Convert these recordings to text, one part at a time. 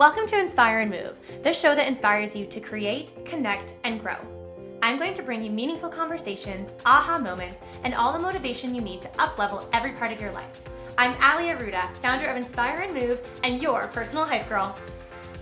Welcome to Inspire and Move, the show that inspires you to create, connect, and grow. I'm going to bring you meaningful conversations, aha moments, and all the motivation you need to uplevel every part of your life. I'm Ali Aruda, founder of Inspire and Move, and your personal hype girl.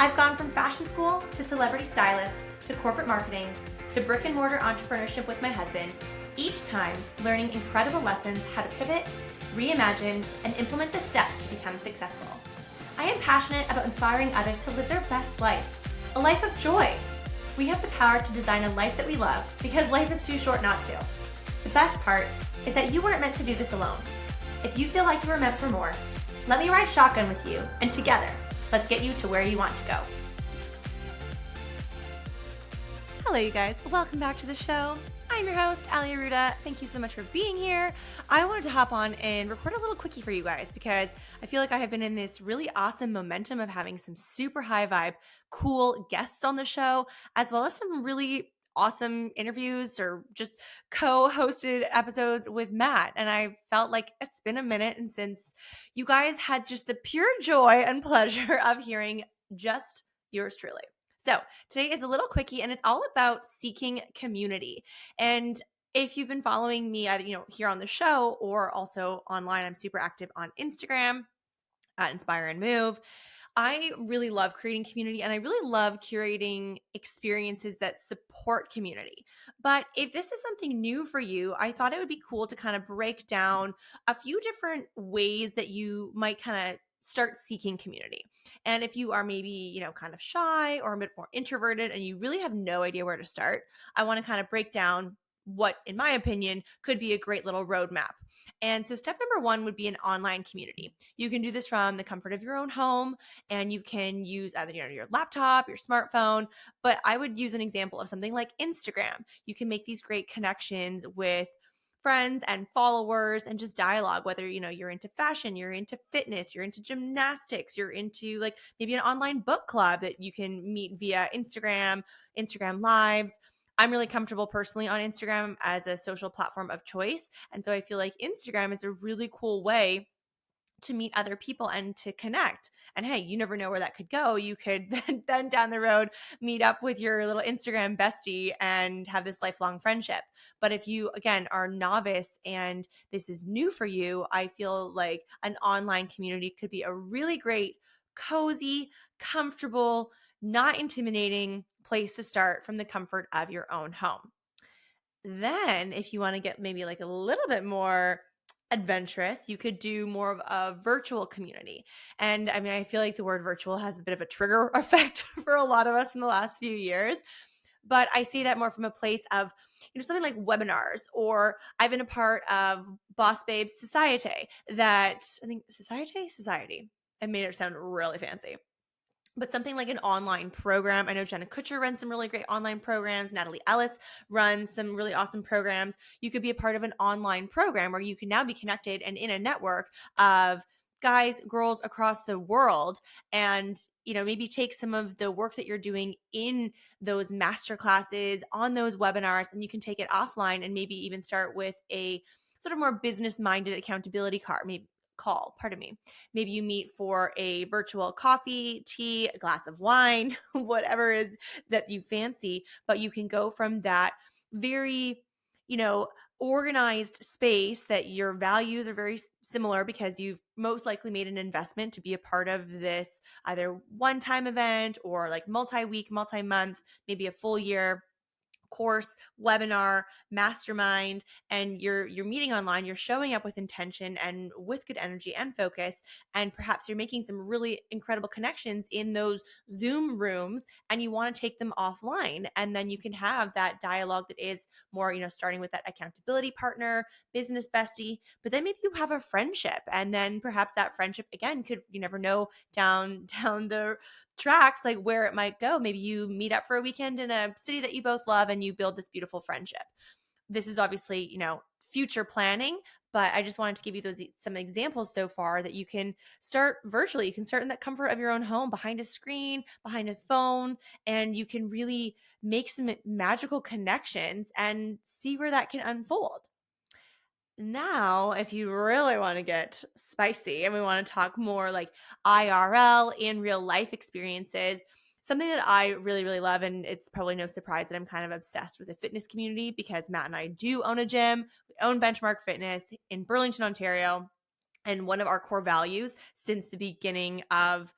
I've gone from fashion school to celebrity stylist to corporate marketing to brick and mortar entrepreneurship with my husband, each time learning incredible lessons how to pivot, reimagine, and implement the steps to become successful. I am passionate about inspiring others to live their best life, a life of joy. We have the power to design a life that we love because life is too short not to. The best part is that you weren't meant to do this alone. If you feel like you were meant for more, let me ride shotgun with you, and together, let's get you to where you want to go. Hello, you guys. Welcome back to the show. I'm your host, Ali Aruda. Thank you so much for being here. I wanted to hop on and record a little quickie for you guys because I feel like I have been in this really awesome momentum of having some super high vibe, cool guests on the show, as well as some really awesome interviews or just co-hosted episodes with Matt. And I felt like it's been a minute, and since you guys had just the pure joy and pleasure of hearing just yours truly. So today is a little quickie, and it's all about seeking community. And if you've been following me either, here on the show or also online, I'm super active on Instagram at Inspire and Move. I really love creating community, and I really love curating experiences that support community. But if this is something new for you, I thought it would be cool to kind of break down a few different ways that you might kind of start seeking community. And if you are maybe, kind of shy or a bit more introverted and you really have no idea where to start, I want to kind of break down what, in my opinion, could be a great little roadmap. And so step number one would be an online community. You can do this from the comfort of your own home, and you can use either your laptop, your smartphone, but I would use an example of something like Instagram. You can make these great connections with friends and followers and just dialogue, whether you're into fashion, you're into fitness, you're into gymnastics, you're into like maybe an online book club that you can meet via Instagram lives. I'm really comfortable personally on Instagram as a social platform of choice, and so I feel like Instagram is a really cool way to meet other people and to connect. And hey, you never know where that could go. You could then down the road meet up with your little Instagram bestie and have this lifelong friendship. But if you, again, are novice and this is new for you, I feel like an online community could be a really great, cozy, comfortable, not intimidating place to start from the comfort of your own home. Then, if you want to get maybe like a little bit more adventurous, you could do more of a virtual community. And I mean, I feel like the word virtual has a bit of a trigger effect for a lot of us in the last few years. But I see that more from a place of, something like webinars, or I've been a part of Boss Babes Society that I think Society. It made it sound really fancy, but something like an online program. I know Jenna Kutcher runs some really great online programs. Natalie Ellis runs some really awesome programs. You could be a part of an online program where you can now be connected and in a network of guys, girls across the world, and maybe take some of the work that you're doing in those master classes on those webinars, and you can take it offline and maybe even start with a sort of more business minded accountability call, pardon me. Maybe you meet for a virtual coffee, tea, a glass of wine, whatever is that you fancy, but you can go from that very, organized space that your values are very similar because you've most likely made an investment to be a part of this either one-time event or like multi-week, multi-month, maybe a full year course, webinar, mastermind, and you're meeting online, you're showing up with intention and with good energy and focus, and perhaps you're making some really incredible connections in those Zoom rooms, and you want to take them offline, and then you can have that dialogue that is more, starting with that accountability partner, business bestie, but then maybe you have a friendship, and then perhaps that friendship again could, you never know, down the tracks, like where it might go. Maybe you meet up for a weekend in a city that you both love and you build this beautiful friendship. This is obviously, future planning, but I just wanted to give you some examples so far that you can start virtually. You can start in that comfort of your own home, behind a screen, behind a phone, and you can really make some magical connections and see where that can unfold. Now, if you really want to get spicy and we want to talk more like IRL and real life experiences, something that I really, really love, and it's probably no surprise that I'm kind of obsessed with the fitness community because Matt and I do own a gym. We own Benchmark Fitness in Burlington, Ontario. And one of our core values since the beginning of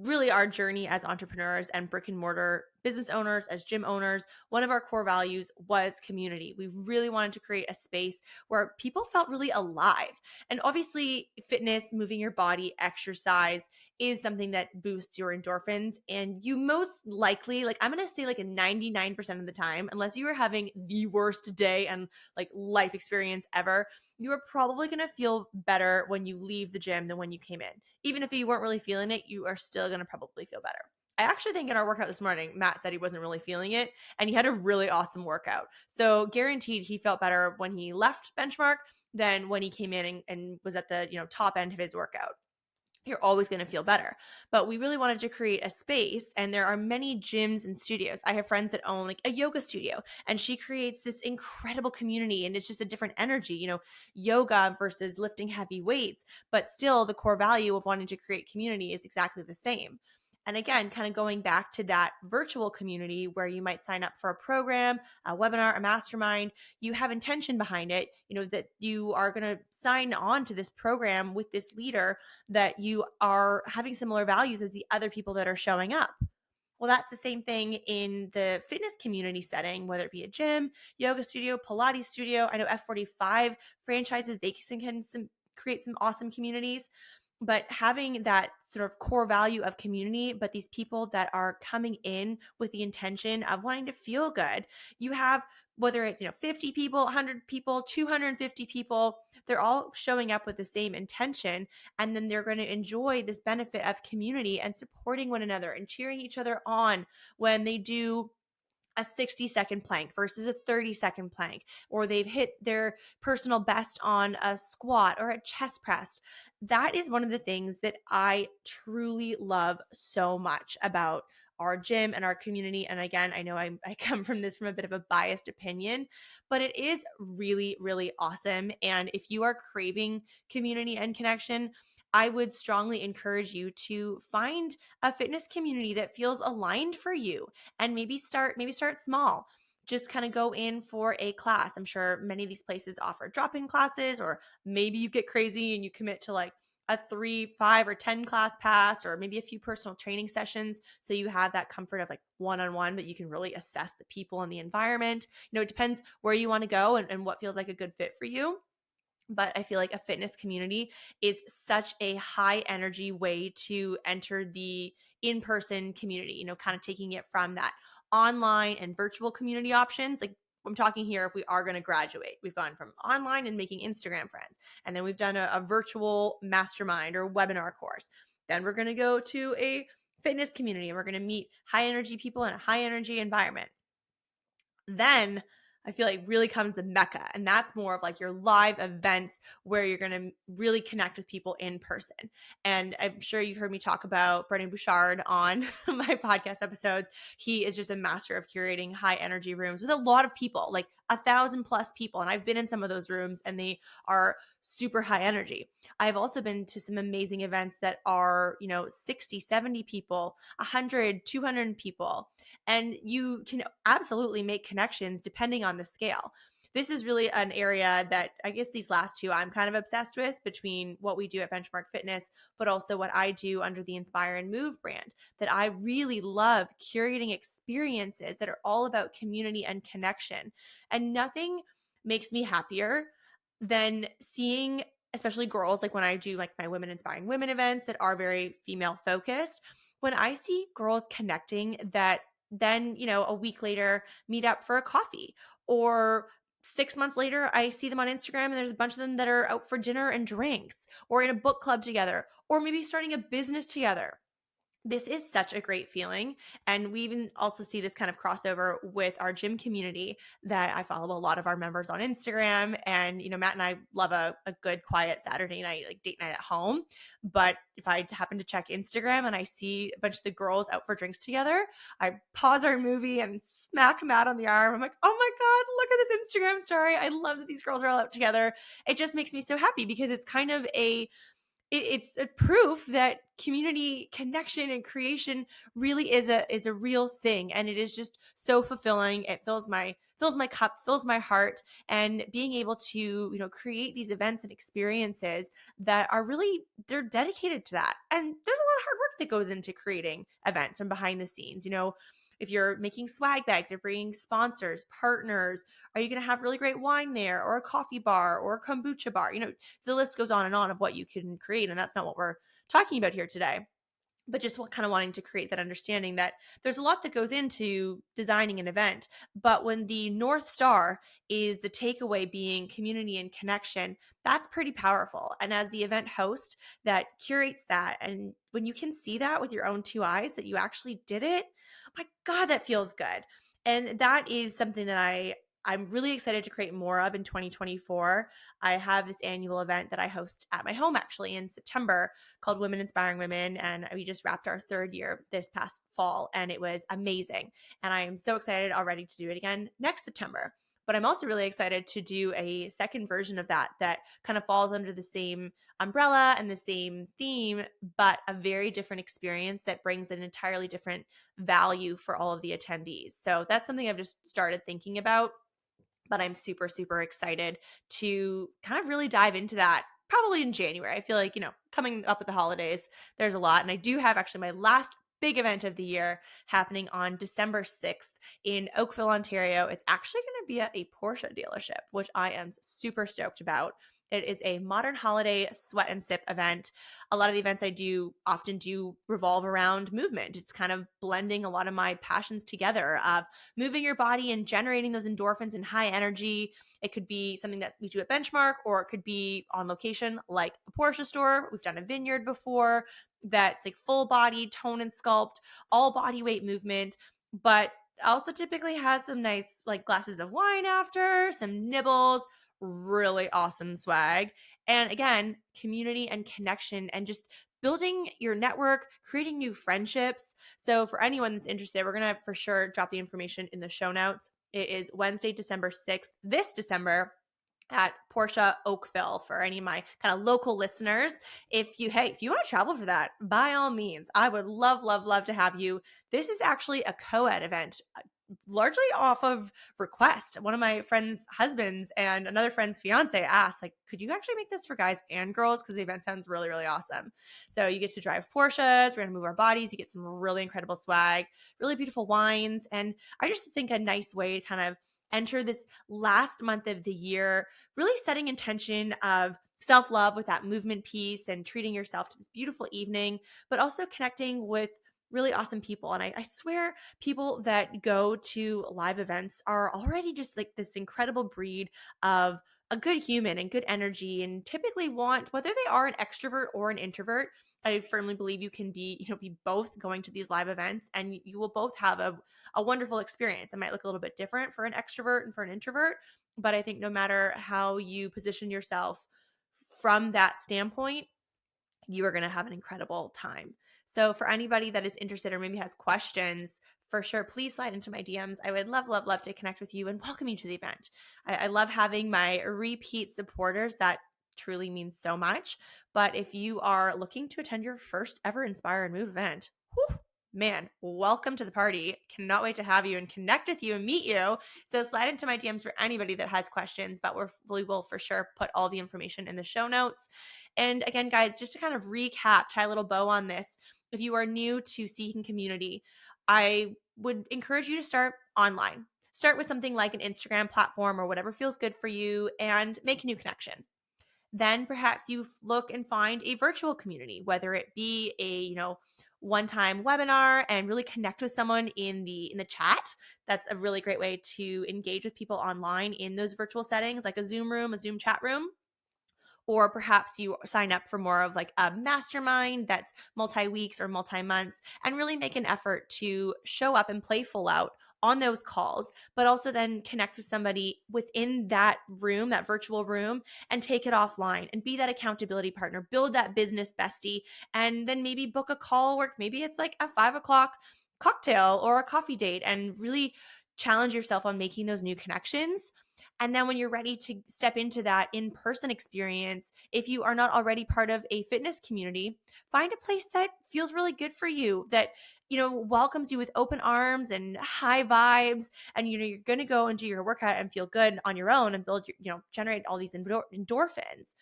really our journey as entrepreneurs and brick and mortar business owners, as gym owners, one of our core values was community. We really wanted to create a space where people felt really alive. And obviously, fitness, moving your body, exercise is something that boosts your endorphins. And you most likely, like, I'm going to say like a 99% of the time, unless you are having the worst day and like life experience ever, you are probably going to feel better when you leave the gym than when you came in. Even if you weren't really feeling it, you are still going to probably feel better. I actually think in our workout this morning, Matt said he wasn't really feeling it and he had a really awesome workout. So guaranteed he felt better when he left Benchmark than when he came in and was at the, top end of his workout. You're always going to feel better. But we really wanted to create a space, and there are many gyms and studios. I have friends that own like a yoga studio, and she creates this incredible community, and it's just a different energy, yoga versus lifting heavy weights, but still the core value of wanting to create community is exactly the same. And again, kind of going back to that virtual community where you might sign up for a program, a webinar, a mastermind, you have intention behind it, that you are going to sign on to this program with this leader, that you are having similar values as the other people that are showing up. Well, that's the same thing in the fitness community setting, whether it be a gym, yoga studio, Pilates studio. I know F45 franchises, they can create some awesome communities. But having that sort of core value of community, but these people that are coming in with the intention of wanting to feel good, you have whether it's 50 people, 100 people, 250 people, they're all showing up with the same intention, and then they're going to enjoy this benefit of community and supporting one another and cheering each other on when they do a 60-second plank versus a 30-second plank, or they've hit their personal best on a squat or a chest press. That is one of the things that I truly love so much about our gym and our community. And again, I know I come from this from a bit of a biased opinion, but it is really, really awesome. And if you are craving community and connection, I would strongly encourage you to find a fitness community that feels aligned for you, and maybe start small. Just kind of go in for a class. I'm sure many of these places offer drop-in classes, or maybe you get crazy and you commit to like a 3, 5, or 10 class pass, or maybe a few personal training sessions, so you have that comfort of like one-on-one, but you can really assess the people and the environment. It depends where you want to go and what feels like a good fit for you. But I feel like a fitness community is such a high energy way to enter the in-person community, kind of taking it from that online and virtual community options. Like, I'm talking here, if we are going to graduate, we've gone from online and making Instagram friends, and then we've done a virtual mastermind or webinar course. Then we're going to go to a fitness community and we're going to meet high energy people in a high energy environment. Then I feel like really comes the mecca, and that's more of like your live events where you're going to really connect with people in person. And I'm sure you've heard me talk about Brendan Bouchard on my podcast episodes. He is just a master of curating high energy rooms with a lot of people, like 1,000+ people. And I've been in some of those rooms and they are super high energy. I've also been to some amazing events that are, 60, 70 people, 100, 200 people. And you can absolutely make connections depending on the scale. This is really an area that I guess these last two I'm kind of obsessed with, between what we do at Benchmark Fitness, but also what I do under the Inspire and Move brand, that I really love curating experiences that are all about community and connection. And nothing makes me happier than seeing, especially girls, like when I do like my Women Inspiring Women events that are very female focused, when I see girls connecting that then, a week later meet up for a coffee, or 6 months later, I see them on Instagram and there's a bunch of them that are out for dinner and drinks, or in a book club together, or maybe starting a business together. This is such a great feeling. And we even also see this kind of crossover with our gym community that I follow a lot of our members on Instagram. And, Matt and I love a good, quiet Saturday night, like date night at home. But if I happen to check Instagram and I see a bunch of the girls out for drinks together, I pause our movie and smack Matt on the arm. I'm like, oh my God, look at this Instagram story. I love that these girls are all out together. It just makes me so happy because it's kind of it's a proof that community connection and creation really is a real thing, and it is just so fulfilling. It fills my cup, fills my heart, and being able to create these events and experiences that are really, they're dedicated to that. And there's a lot of hard work that goes into creating events and behind the scenes. If you're making swag bags, you're bringing sponsors, partners, are you going to have really great wine there, or a coffee bar, or a kombucha bar? The list goes on and on of what you can create. And that's not what we're talking about here today. But just kind of wanting to create that understanding that there's a lot that goes into designing an event. But when the North Star is the takeaway being community and connection, that's pretty powerful. And as the event host that curates that, and when you can see that with your own two eyes, that you actually did it, my God, that feels good. And that is something that I'm really excited to create more of in 2024. I have this annual event that I host at my home actually in September called Women Inspiring Women. And we just wrapped our third year this past fall, and it was amazing. And I am so excited already to do it again next September. But I'm also really excited to do a second version of that kind of falls under the same umbrella and the same theme, but a very different experience that brings an entirely different value for all of the attendees. So that's something I've just started thinking about, but I'm super, super excited to kind of really dive into that probably in January. I feel like, coming up with the holidays, there's a lot. And I do have actually my last big event of the year happening on December 6th in Oakville, Ontario. It's actually going to be at a Porsche dealership, which I am super stoked about. It is a modern holiday sweat and sip event. A lot of the events I do often do revolve around movement. It's kind of blending a lot of my passions together of moving your body and generating those endorphins and high energy. It could be something that we do at Benchmark, or it could be on location like a Porsche store. We've done a vineyard before that's like full body tone and sculpt, all body weight movement, but also typically has some nice like glasses of wine after, some nibbles, really awesome swag. And again, community and connection and just building your network, creating new friendships. So for anyone that's interested, we're going to for sure drop the information in the show notes. It is Wednesday, December 6th, this December, at Porsche Oakville. For any of my kind of local listeners, if you want to travel for that, by all means, I would love, love, love to have you. This is actually a co-ed event, largely off of request. One of my friend's husbands and another friend's fiance asked, like, could you actually make this for guys and girls? Because the event sounds really, really awesome. So you get to drive Porsches, we're going to move our bodies, you get some really incredible swag, really beautiful wines. And I just think a nice way to kind of enter this last month of the year, really setting intention of self-love with that movement piece and treating yourself to this beautiful evening, but also connecting with really awesome people. And I swear people that go to live events are already just like this incredible breed of a good human and good energy, and typically want, whether they are an extrovert or an introvert, I firmly believe you can be both going to these live events, and you will both have a wonderful experience. It might look a little bit different for an extrovert and for an introvert, but I think no matter how you position yourself from that standpoint, you are going to have an incredible time. So for anybody that is interested or maybe has questions, for sure, please slide into my DMs. I would love, love, love to connect with you and welcome you to the event. I love having my repeat supporters. That truly means so much. But if you are looking to attend your first ever Inspire and Move event, whew, man, welcome to the party. Cannot wait to have you and connect with you and meet you. So slide into my DMs for anybody that has questions, but we will for sure put all the information in the show notes. And again, guys, just to kind of recap, tie a little bow on this, if you are new to Seeking Community, I would encourage you to start online. Start with something like an Instagram platform or whatever feels good for you, and make a new connection. Then perhaps you look and find a virtual community, whether it be a, one-time webinar, and really connect with someone in the chat. That's a really great way to engage with people online in those virtual settings, like a Zoom room, a Zoom chat room. or perhaps you sign up for more of like a mastermind that's multi-weeks or multi-months, and really make an effort to show up and play full out on those calls, but also then connect with somebody within that room, that virtual room, and take it offline and be that accountability partner, build that business bestie, and then maybe book a call where maybe it's like a 5 o'clock cocktail or a coffee date, and really challenge yourself on making those new connections. And then when you're ready to step into that in-person experience, if you are not already part of a fitness community, find a place that feels really good for you, that welcomes you with open arms and high vibes, and you're going to go and do your workout and feel good on your own and build generate all these endorphins,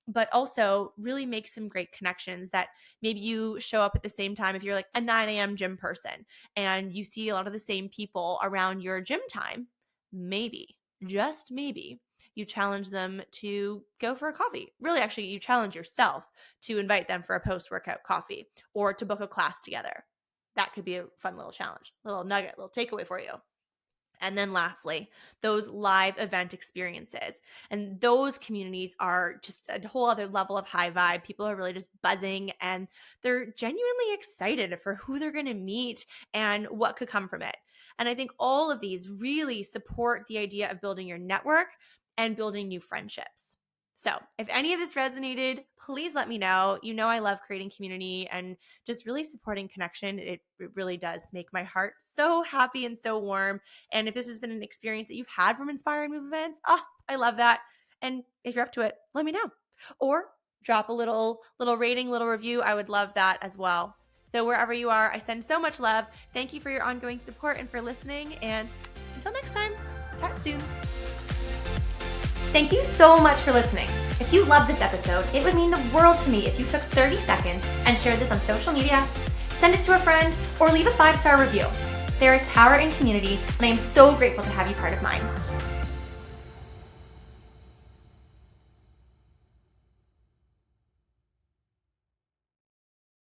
but also really make some great connections that maybe you show up at the same time. If you're like a 9 a.m. gym person and you see a lot of the same people around your gym time, maybe, just maybe, you challenge them to go for a coffee. Really, actually, you challenge yourself to invite them for a post-workout coffee or to book a class together. That could be a fun little challenge, little nugget, little takeaway for you. And then lastly, those live event experiences. And those communities are just a whole other level of high vibe. People are really just buzzing and they're genuinely excited for who they're going to meet and what could come from it. And I think all of these really support the idea of building your network and building new friendships. So if any of this resonated, please let me know. I love creating community and just really supporting connection. It really does make my heart so happy and so warm. And if this has been an experience that you've had from Inspire and Move events, I love that. And if you're up to it, let me know. Or drop a little rating, little review. I would love that as well. So wherever you are, I send so much love. Thank you for your ongoing support and for listening. And until next time, talk soon. Thank you so much for listening. If you loved this episode, it would mean the world to me if you took 30 seconds and shared this on social media, send it to a friend, or leave a 5-star review. There is power in community, and I am so grateful to have you part of mine.